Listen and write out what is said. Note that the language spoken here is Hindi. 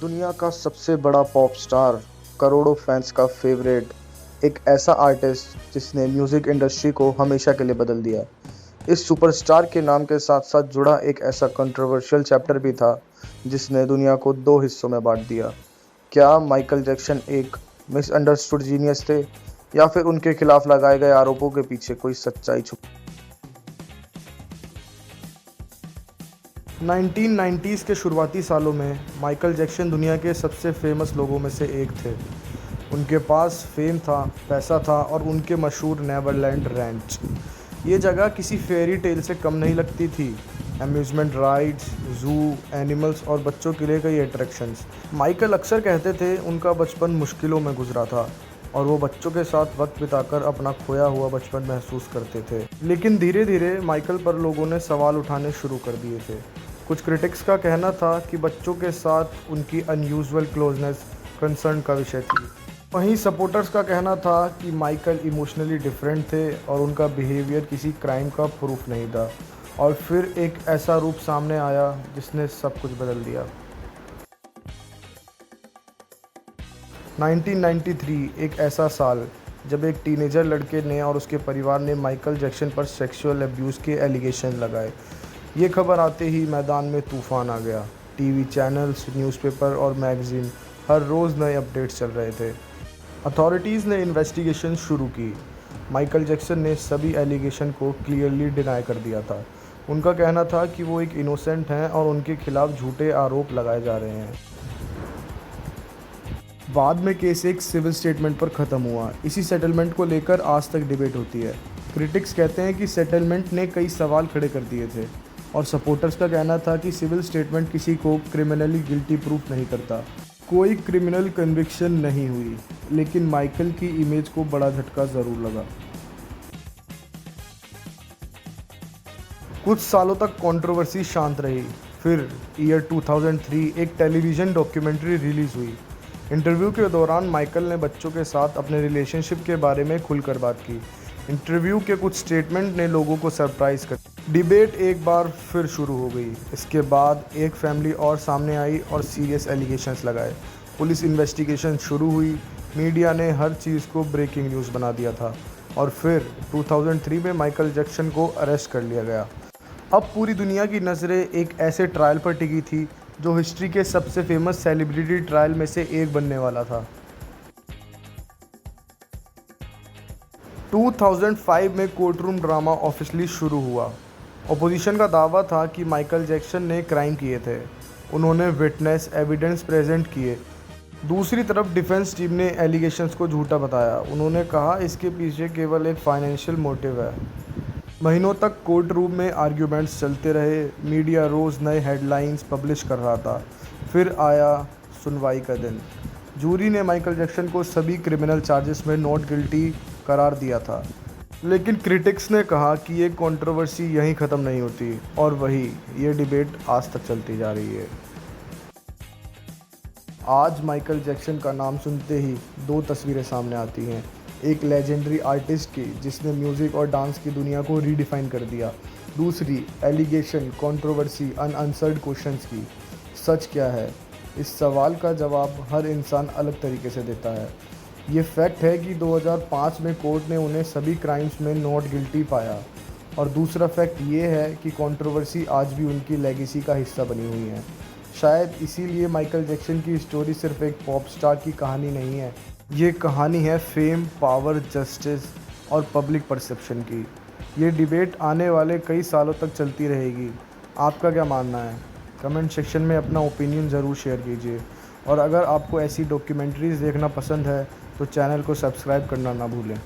दुनिया का सबसे बड़ा पॉप स्टार, करोड़ों फैंस का फेवरेट, एक ऐसा आर्टिस्ट जिसने म्यूजिक इंडस्ट्री को हमेशा के लिए बदल दिया। इस सुपरस्टार के नाम के साथ-साथ जुड़ा एक ऐसा कंट्रोवर्शियल चैप्टर भी था, जिसने दुनिया को 2 हिस्सों में बाँट दिया। क्या माइकल जैक्सन एक मिसअंडरस्टूड जीनियस थे या फिर उनके खिलाफ लगाए गए आरोपों के पीछे कोई सच्चाई छुपी? 1990s के शुरुआती सालों में माइकल जैक्सन दुनिया के सबसे फेमस लोगों में से एक थे। उनके पास फेम था, पैसा था और उनके मशहूर नेवरलैंड रैंच। ये जगह किसी फेयरी टेल से कम नहीं लगती थी। अम्यूज़मेंट राइड्स, ज़ू, एनिमल्स और बच्चों के लिए कई अट्रैक्शंस। माइकल अक्सर कहते थे उनका बचपन मुश्किलों में गुजरा था और वो बच्चों के साथ वक्त बिताकर अपना खोया हुआ बचपन महसूस करते थे। लेकिन धीरे धीरे माइकल पर लोगों ने सवाल उठाने शुरू कर दिए थे। कुछ क्रिटिक्स का कहना था कि बच्चों के साथ उनकी अनयूजुअल क्लोजनेस कंसर्न का विषय थी। वहीं सपोर्टर्स का कहना था कि माइकल इमोशनली डिफरेंट थे और उनका बिहेवियर किसी क्राइम का प्रूफ नहीं था। और फिर एक ऐसा रूप सामने आया जिसने सब कुछ बदल दिया। 1993 एक ऐसा साल जब एक टीनेजर लड़के ने और उसके परिवार ने माइकल जैक्सन पर सेक्सुअल अब्यूज़ के एलिगेशन लगाए। ये खबर आते ही मैदान में तूफान आ गया। टीवी चैनल्स, न्यूज़पेपर और मैगज़ीन हर रोज़ नए अपडेट्स चल रहे थे। अथॉरिटीज़ ने इन्वेस्टिगेशन शुरू की। माइकल जैक्सन ने सभी एलिगेशन को क्लियरली डिनाई कर दिया था। उनका कहना था कि वो एक इनोसेंट हैं और उनके खिलाफ झूठे आरोप लगाए जा रहे हैं। बाद में केस एक सिविल स्टेटमेंट पर ख़त्म हुआ। इसी सेटलमेंट को लेकर आज तक डिबेट होती है। क्रिटिक्स कहते हैं कि सेटलमेंट ने कई सवाल खड़े कर दिए थे और सपोर्टर्स का कहना था कि सिविल स्टेटमेंट किसी को क्रिमिनली गिल्टी प्रूफ नहीं करता। कोई क्रिमिनल कन्विक्शन नहीं हुई, लेकिन माइकल की इमेज को बड़ा झटका ज़रूर लगा। कुछ सालों तक कंट्रोवर्सी शांत रही। फिर ईयर 2003 एक टेलीविज़न डॉक्यूमेंट्री रिलीज़ हुई। इंटरव्यू के दौरान माइकल ने बच्चों के साथ अपने रिलेशनशिप के बारे में खुलकर बात की। इंटरव्यू के कुछ स्टेटमेंट ने लोगों को सरप्राइज़ कर डिबेट एक बार फिर शुरू हो गई। इसके बाद एक फैमिली और सामने आई और सीरियस एलिगेशंस लगाए। पुलिस इन्वेस्टिगेशन शुरू हुई। मीडिया ने हर चीज़ को ब्रेकिंग न्यूज़ बना दिया था और फिर 2003 में माइकल जैक्सन को अरेस्ट कर लिया गया। अब पूरी दुनिया की नज़रें एक ऐसे ट्रायल पर टिकी थी जो हिस्ट्री के सबसे फेमस सेलिब्रिटी ट्रायल में से एक बनने वाला था। 2005 में कोर्टरूम ड्रामा ऑफिशियली शुरू हुआ। ऑपोजिशन का दावा था कि माइकल जैक्सन ने क्राइम किए थे। उन्होंने विटनेस एविडेंस प्रेजेंट किए। दूसरी तरफ डिफेंस टीम ने एलिगेशंस को झूठा बताया। उन्होंने कहा इसके पीछे केवल एक फाइनेंशियल मोटिव है। महीनों तक कोर्ट रूम में आर्ग्यूमेंट्स चलते रहे। मीडिया रोज़ नए हेडलाइंस पब्लिश कर रहा था। फिर आया सुनवाई का दिन। जूरी ने माइकल जैक्सन को सभी क्रिमिनल चार्जेस में नॉट गिल्टी करार दिया था। लेकिन क्रिटिक्स ने कहा कि ये कंट्रोवर्सी यहीं ख़त्म नहीं होती और वही ये डिबेट आज तक चलती जा रही है। आज माइकल जैक्सन का नाम सुनते ही दो तस्वीरें सामने आती हैं। एक लेजेंडरी आर्टिस्ट की जिसने म्यूज़िक और डांस की दुनिया को रीडिफाइन कर दिया। दूसरी एलिगेशन, कंट्रोवर्सी, अनआंसर्ड क्वेश्चंस की। सच क्या है? इस सवाल का जवाब हर इंसान अलग तरीके से देता है। ये फैक्ट है कि 2005 में कोर्ट ने उन्हें सभी क्राइम्स में नॉट गिल्टी पाया और दूसरा फैक्ट ये है कि कंट्रोवर्सी आज भी उनकी लेगेसी का हिस्सा बनी हुई है। शायद इसीलिए माइकल जैक्सन की स्टोरी सिर्फ एक पॉप स्टार की कहानी नहीं है, ये कहानी है फेम, पावर, जस्टिस और पब्लिक परसेप्शन की। ये डिबेट आने वाले कई सालों तक चलती रहेगी। आपका क्या मानना है? कमेंट सेक्शन में अपना ओपिनियन ज़रूर शेयर कीजिए और अगर आपको ऐसी डॉक्यूमेंट्रीज़ देखना पसंद है तो चैनल को सब्सक्राइब करना ना भूलें।